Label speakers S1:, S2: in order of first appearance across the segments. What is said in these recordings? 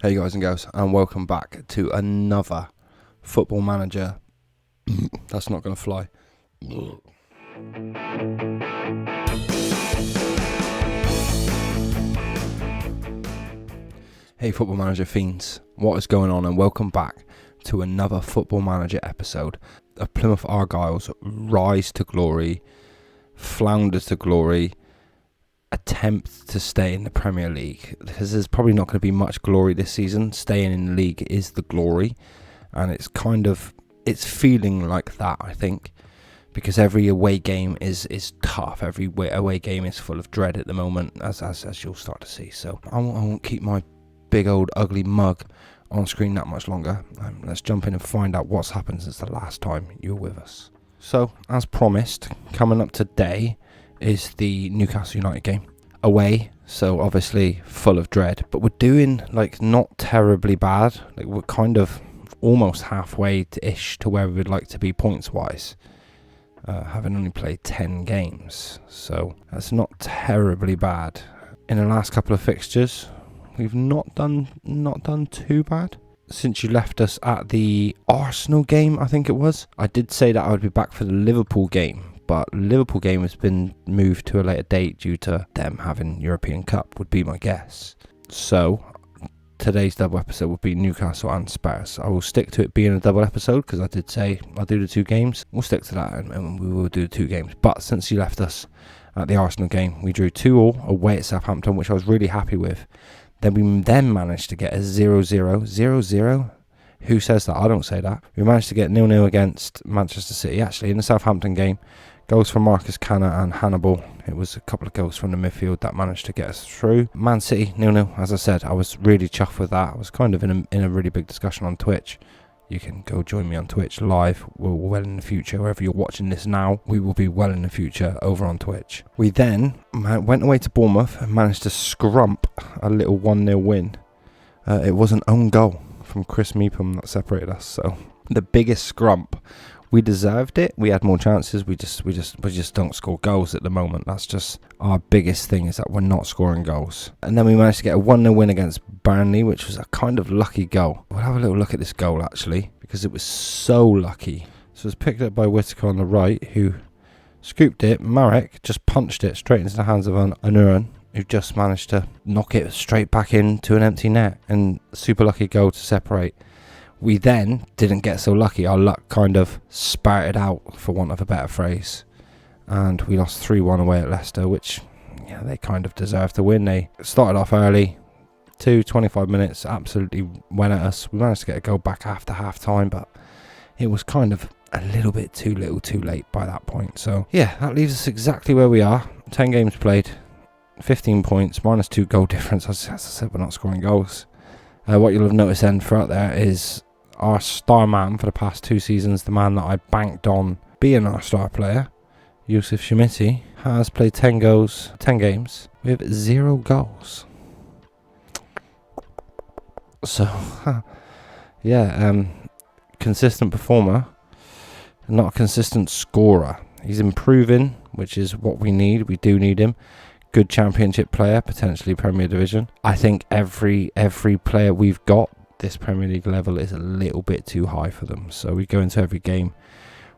S1: Hey guys and girls, and welcome back to another Football Manager. That's not going to fly. Hey Football Manager fiends, what is going on, and welcome back to another Football Manager episode of Plymouth Argyle's rise to glory, flounder to glory, attempt to stay in the Premier League, because there's probably not going to be much glory this season. Staying in the league is the glory, and it's feeling like that, I think, because every away game is tough. Every away game is full of dread at the moment, as you'll start to see. So I won't keep my big old ugly mug on screen that much longer. Let's jump in and find out what's happened since the last time you were with us. So, as promised, coming up today is the Newcastle United game away, so obviously full of dread, but we're doing not terribly bad. We're kind of almost halfway ish to where we'd like to be points wise, having only played 10 games, so that's not terribly bad. In the last couple of fixtures we've not done too bad. Since you left us at the Arsenal game, I think it was, I did say that I would be back for the Liverpool game, but Liverpool game has been moved to a later date due to them having European Cup, would be my guess. So today's double episode will be Newcastle and Spurs. I will stick to it being a double episode because I did say I'll do the two games. We'll stick to that and we will do the two games. But since you left us at the Arsenal game, we drew 2-2 away at Southampton, which I was really happy with. Then we managed to get a 0-0. Who says that? I don't say that. We managed to get 0-0 against Manchester City, actually, in the Southampton game. Goals from Marcus Canna and Hannibal. It was a couple of goals from the midfield that managed to get us through. Man City, 0-0. As I said, I was really chuffed with that. I was kind of in a really big discussion on Twitch. You can go join me on Twitch live. We're well in the future. Wherever you're watching this now, we will be well in the future over on Twitch. We then went away to Bournemouth and managed to scrump a little 1-0 win. It was an own goal from Chris Meepham that separated us. So the biggest scrump. We deserved it. We had more chances. We just don't score goals at the moment. That's just our biggest thing, is that we're not scoring goals. And then we managed to get a 1-0 win against Burnley, which was a kind of lucky goal. We'll have a little look at this goal actually, because it was so lucky. So it was picked up by Whittaker on the right, who scooped it. Marek just punched it straight into the hands of Anuran, who just managed to knock it straight back into an empty net. And super lucky goal to separate. We then didn't get so lucky. Our luck kind of spurted out, for want of a better phrase. And we lost 3-1 away at Leicester, which they kind of deserved to win. They started off early, 25 minutes, absolutely went at us. We managed to get a goal back after half time, but it was kind of a little bit too little too late by that point. So yeah, that leaves us exactly where we are. 10 games played, 15 points, minus 2 goal difference. As I said, we're not scoring goals. What you'll have noticed then throughout there is our star man for the past 2 seasons, the man that I banked on being our star player, Yusuf Shamiti, has played 10 games with 0 goals. So, consistent performer, not a consistent scorer. He's improving, which is what we need. We do need him. Good championship player, potentially Premier Division. I think every player we've got this Premier League level is a little bit too high for them. So we go into every game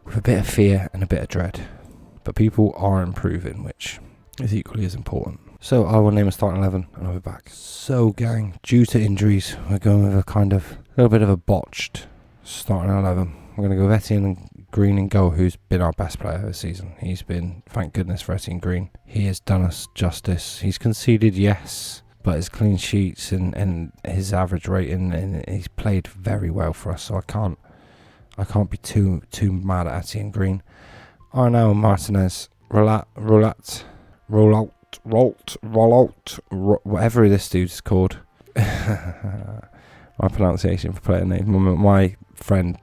S1: with a bit of fear and a bit of dread. But people are improving, which is equally as important. So I will name a starting 11 and I'll be back. So gang, due to injuries, we're going with a little bit of a botched starting 11. We're going to go with Etienne and Green in goal, who's been our best player this season. He's been, thank goodness for Etienne Green. He has done us justice. He's conceded, yes, but his clean sheets and his average rating, and he's played very well for us. So I can't be too mad at Etienne Green. Arnaud Martinez, Rolat, whatever this dude's called. My pronunciation for player name. My friend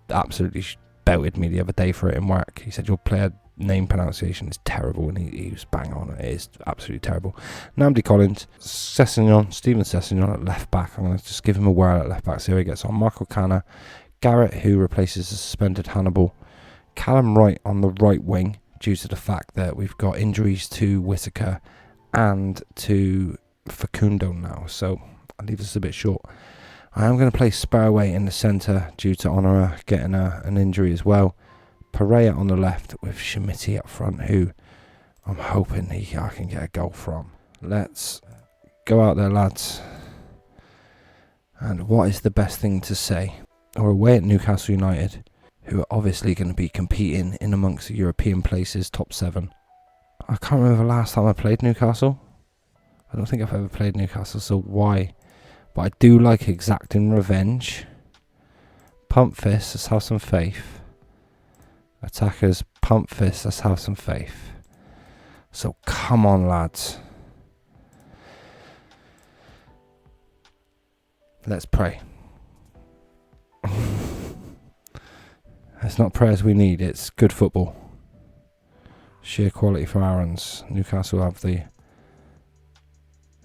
S1: absolutely belted me the other day for it in work. He said your player name pronunciation is terrible, and he was bang on. It is absolutely terrible. Namdi Collins, Steven Sessegnon at left back. I'm going to just give him a whirl at left back, see how he gets on. Marco Canna, Garrett, who replaces the suspended Hannibal. Callum Wright on the right wing, due to the fact that we've got injuries to Whittaker and to Facundo now. So leaves us a bit short. I am going to play Sparroway in the centre due to Honora getting an injury as well. Pereira on the left with Schmidt up front, who I'm hoping I can get a goal from. Let's go out there, lads. And what is the best thing to say? We're away at Newcastle United, who are obviously going to be competing in amongst the European places, top 7. I can't remember the last time I played Newcastle. I don't think I've ever played Newcastle, so why? But I do like exacting revenge. Pump fist, let's have some faith. Attackers, pump fist, let's have some faith. So come on, lads. Let's pray. It's not prayers we need, it's good football. Sheer quality for Aaron's. Newcastle have the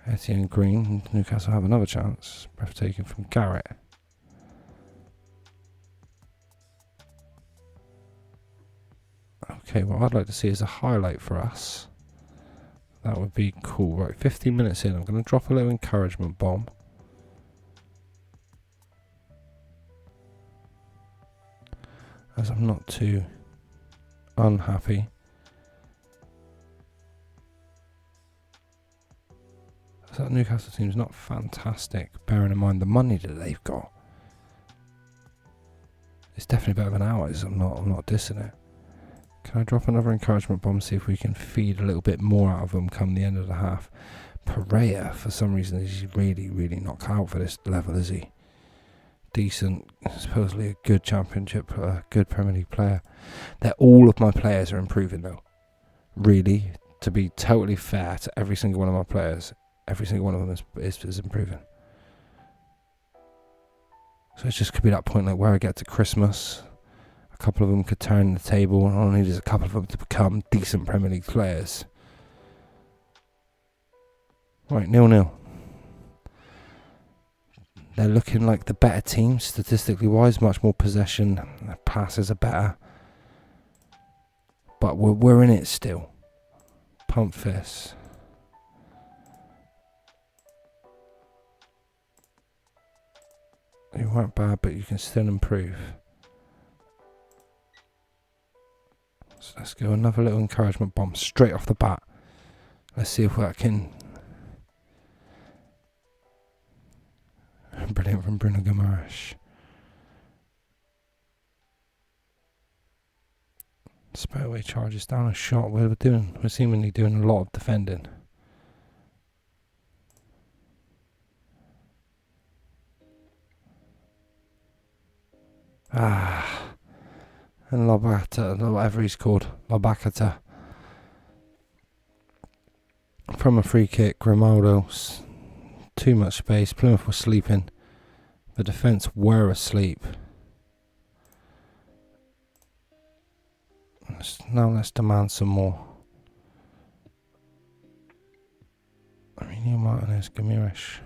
S1: Etienne Green. Newcastle have another chance. Breathtaking from Garrett. Okay, what I'd like to see is a highlight for us. That would be cool. Right, 15 minutes in, I'm going to drop a little encouragement bomb. As I'm not too unhappy. So that Newcastle team's not fantastic, bearing in mind the money that they've got. It's definitely better than ours. I'm not dissing it. Can I drop another encouragement bomb, see if we can feed a little bit more out of them come the end of the half? Pereira, for some reason, is really, really not cut out for this level, is he? Decent, supposedly a good championship, a good Premier League player. All of my players are improving though. Really, to be totally fair to every single one of my players, every single one of them is improving. So it just could be that point like where I get to Christmas, a couple of them could turn the table, and all I need is a couple of them to become decent Premier League players. Right, 0-0. They're looking like the better team, statistically wise, much more possession, the passes are better. But we're in it still. Pump fist. You weren't bad, but you can still improve. So let's go another little encouragement bomb straight off the bat. Let's see if that can. Brilliant from Bruno Guimaraes. Spurway charges down a shot. We're seemingly doing a lot of defending. And Lobata, whatever he's called, Lobakata. From a free kick, Grimaldo. Too much space. Plymouth was sleeping. The defence were asleep. Now let's demand some more. New Martinez, Guimaraes,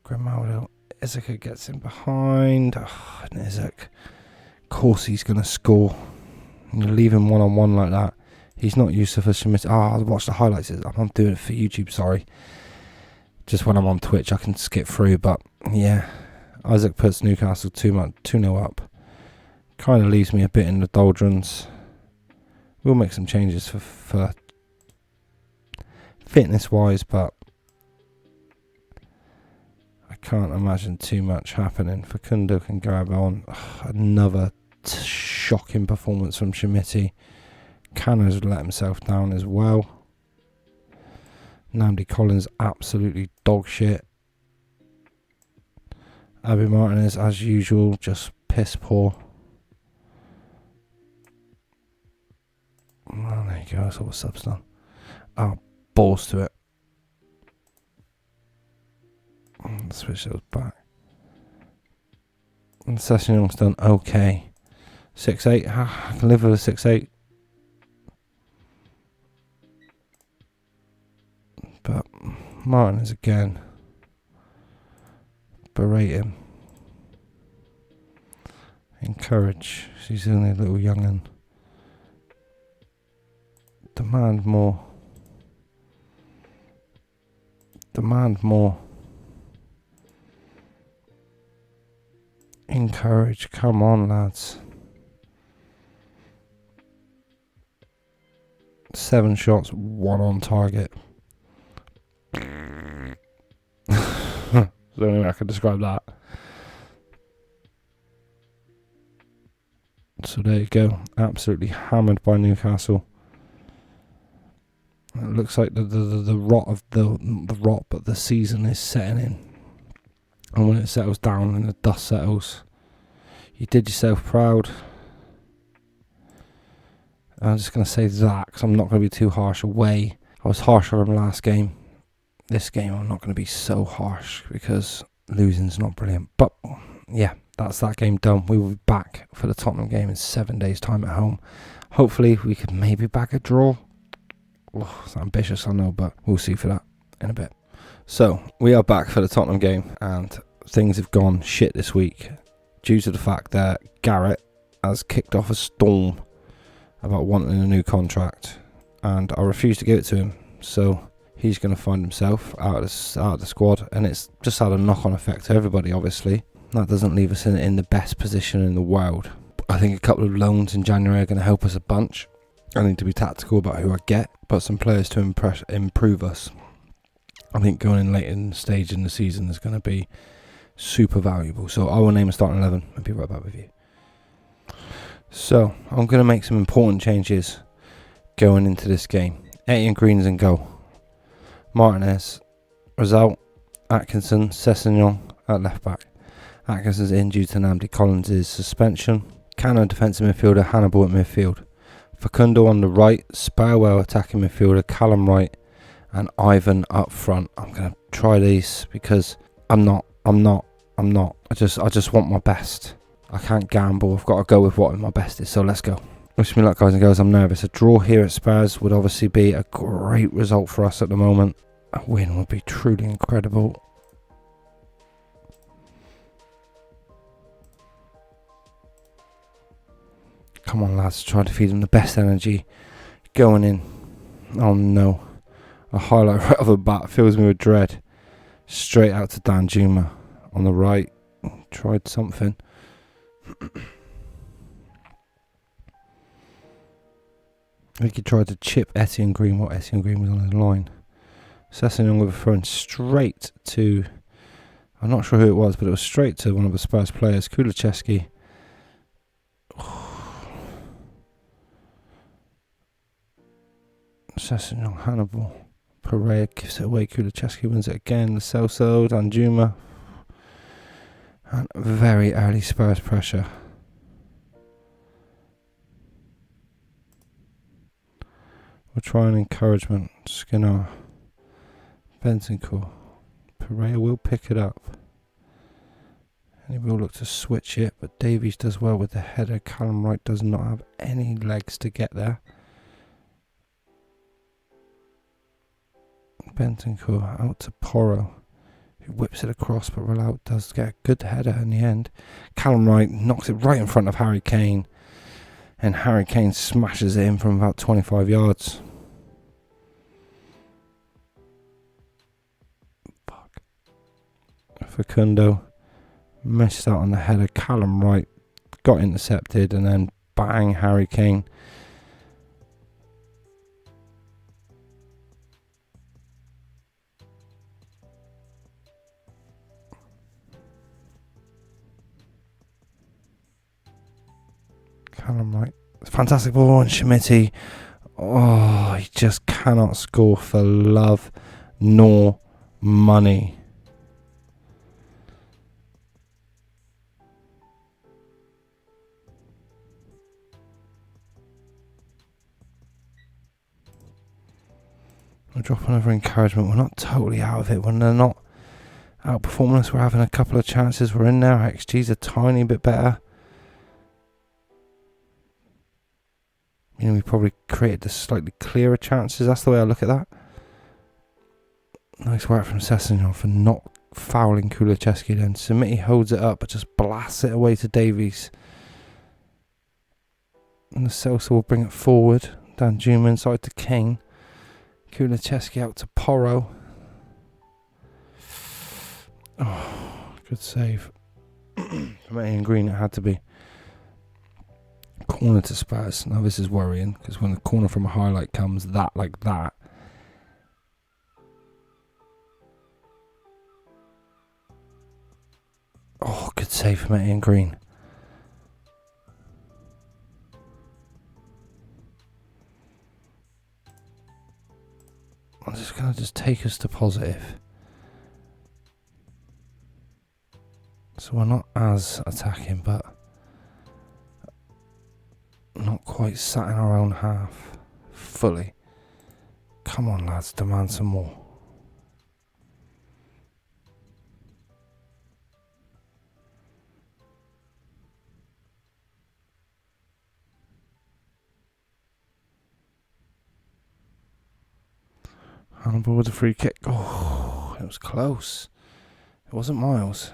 S1: Grimaldo. Isaac gets in behind. And Isaac. Of course he's going to score. You leave him one-on-one like that. He's not Yusuf Schmidt. I'll watch the highlights. I'm doing it for YouTube, sorry. Just when I'm on Twitch I can skip through, but yeah. Isaac puts Newcastle 2-0 up. Kind of leaves me a bit in the doldrums. We'll make some changes for fitness-wise, but I can't imagine too much happening. Facundo can grab on. Another shocking performance from Schmidt. Canner's let himself down as well. Namdi Collins absolutely dog shit. Abby Martinez, as usual, just piss poor. Oh, there you go, that's all the subs done. Oh, balls to it. Switch those back. And Session's done okay. 6-8, I can live with a 6-8. But Martinez again. Berate him. Encourage. She's only a little young'un. Demand more. Demand more. encourage. Come on, lads. 7 shots, 1 on target. There's the only way I can describe that. So there you go. Absolutely hammered by Newcastle. It looks like the rot of the rot, but the season is setting in. And when it settles down and the dust settles, you did yourself proud. I'm just going to say that because I'm not going to be too harsh away. I was harsh on them last game. This game I'm not going to be so harsh because losing's not brilliant. But yeah, that's that game done. We will be back for the Tottenham game in 7 days' time at home. Hopefully we could maybe back a draw. Oh, it's ambitious, I know, but we'll see for that in a bit. So we are back for the Tottenham game, and things have gone shit this week due to the fact that Garrett has kicked off a storm about wanting a new contract, and I refuse to give it to him. So he's going to find himself out of the squad, and it's just had a knock-on effect to everybody. Obviously, that doesn't leave us in the best position in the world. I think a couple of loans in January are going to help us a bunch. I need to be tactical about who I get, but some players to improve us. I think going in late in the stage in the season is going to be super valuable. So I will name a starting 11 and be right back with you. So I'm going to make some important changes going into this game. Etienne Green's in goal. Martinez, Rizal, Atkinson, Sessegnon at left back. Atkinson's in due to Nnamdi Collins' suspension. Cannon defensive midfielder, Hannibal at midfield. Facundo on the right, Sparwell attacking midfielder, Callum right, and Ivan up front. I'm going to try these because I'm not. I just want my best. I can't gamble. I've got to go with what my best is. So let's go. Wish me luck, guys and girls. I'm nervous. A draw here at Spurs would obviously be a great result for us at the moment. A win would be truly incredible. Come on, lads. Try to feed them the best energy going in. Oh no. A highlight right off the bat fills me with dread. Straight out to Danjuma on the right. Tried something. I think he tried to chip Etienne Green while Etienne Green was on his line. Sessegnon with a throw straight to, I'm not sure who it was, but it was straight to one of the Spurs players, Kulicheski. Sessegnon, Hannibal. Pereira gives it away. Kulicheski wins it again. Celso, Danjuma. And very early Spurs pressure. We'll try an encouragement. Skinner. Bentancur. Pereira will pick it up. And he will look to switch it, but Davies does well with the header. Callum Wright does not have any legs to get there. Bentancur out to Porro, who whips it across, but Relout does get a good header in the end. Callum Wright knocks it right in front of Harry Kane, and Harry Kane smashes it in from about 25 yards. Fuck. Facundo missed out on the header. Callum Wright got intercepted, and then bang, Harry Kane. Callum Wright. Fantastic ball on Schmitty. Oh, he just cannot score for love nor money. We'll drop another encouragement. We're not totally out of it. When they're not outperforming us, we're having a couple of chances. We're in there. Our XG's a tiny bit better. You know, we probably created the slightly clearer chances. That's the way I look at that. Nice work from Sessegnon for not fouling Kulicheski then. Samiti holds it up but just blasts it away to Davies. And the Celso will bring it forward. Danjuma inside to Kane. Kulicheski out to Porro. Oh, good save. From A and Green, it had to be. Corner to Spurs. Now this is worrying, because when the corner from a highlight comes like that. Oh, good save from A and Green. I'm just going to take us to positive. So we're not as attacking, but not quite sat in our own half fully. Come on, lads, demand some more. Hannibal with a free kick. Oh, it was close. It wasn't miles.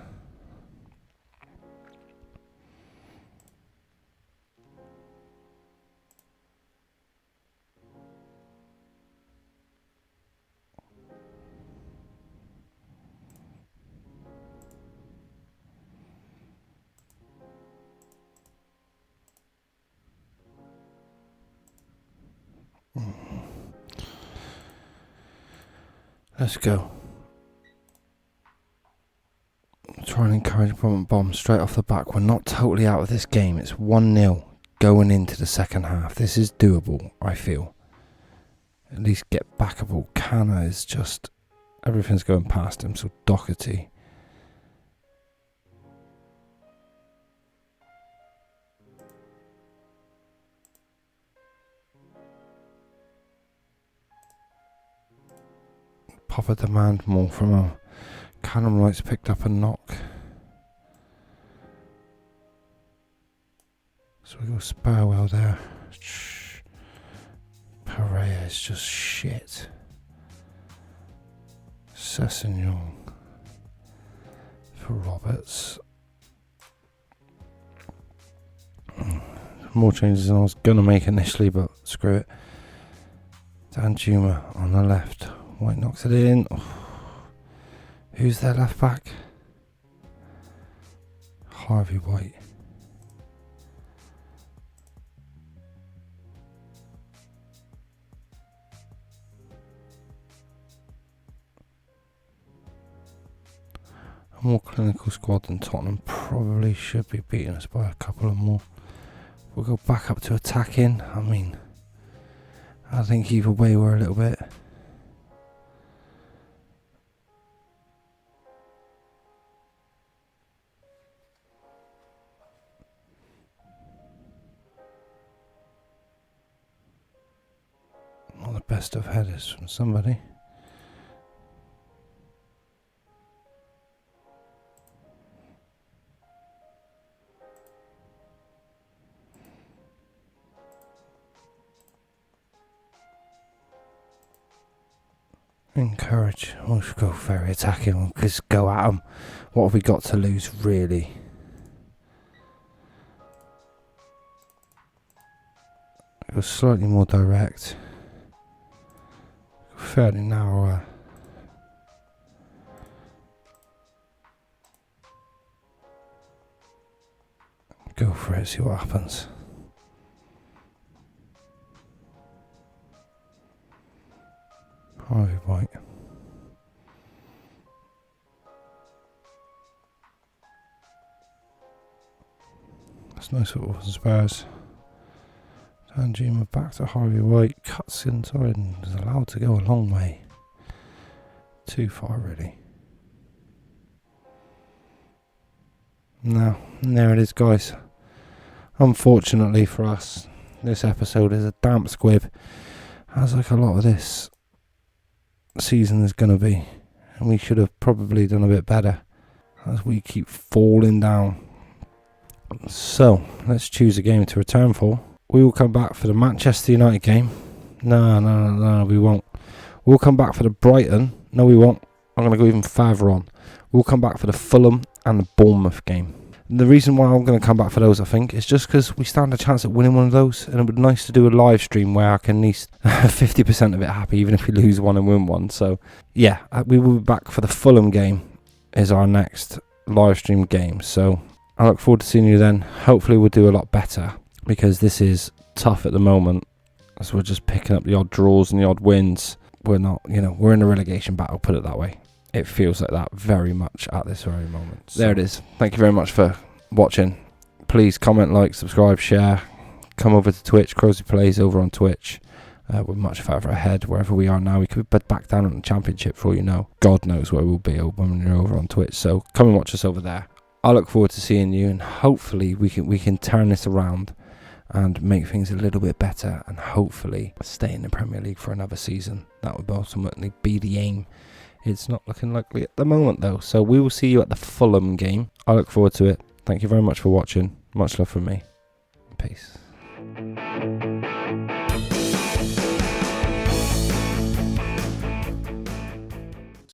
S1: Let's go. Try and encourage bomb straight off the back. We're not totally out of this game. It's 1-0 going into the second half. This is doable, I feel. At least get backable. Canna is just... everything's going past him, so Doherty. Papa demand more from him. Cannon Wright's picked up a knock. So we go Sparwell there. Pereira is just shit. Sessignon for Roberts. More changes than I was going to make initially, but screw it. Danjuma on the left. White knocks it in. Oh. Who's their left back? Harvey White. A more clinical squad than Tottenham probably should be beating us by a couple of more. We'll go back up to attacking. I mean, I think either way we're a little bit. Not the best of headers from somebody. Encourage. We'll go very attacking. We'll just go at them. What have we got to lose, really? Go slightly more direct. Fairly narrower. Go for it, see what happens. Harvey White. That's nice football for Spurs. Danjuma back to Harvey White. Cuts inside and is allowed to go a long way. Too far, really. Now, there it is, guys. Unfortunately for us, this episode is a damp squib, as like a lot of this season is going to be, and we should have probably done a bit better as we keep falling down. So let's choose a game to return for. We will come back for the Manchester United game. No, we won't. We'll come back for the Brighton. No, we won't. I'm going to go even further on. We'll come back for the Fulham and the Bournemouth game. And the reason why I'm going to come back for those, I think, is just because we stand a chance at winning one of those, and it would be nice to do a live stream where I can at least 50% of it happy, even if we lose one and win one. So, yeah, we will be back for the Fulham game is our next live stream game. So, I look forward to seeing you then. Hopefully we'll do a lot better, because this is tough at the moment, as we're just picking up the odd draws and the odd wins. We're not, we're in a relegation battle, put it that way. It feels like that very much at this very moment. So there it is. Thank you very much for watching. Please comment, like, subscribe, share. Come over to Twitch. Crosby Plays over on Twitch. We're much further ahead wherever we are now. We could be back down in the championship for all you know. God knows where we'll be when we're over on Twitch. So come and watch us over there. I look forward to seeing you, and hopefully we can turn this around and make things a little bit better, and hopefully stay in the Premier League for another season. That would ultimately be the aim. It's not looking likely at the moment though, so we will see you at the Fulham game. I look forward to it. Thank you very much for watching. Much love from me. Peace.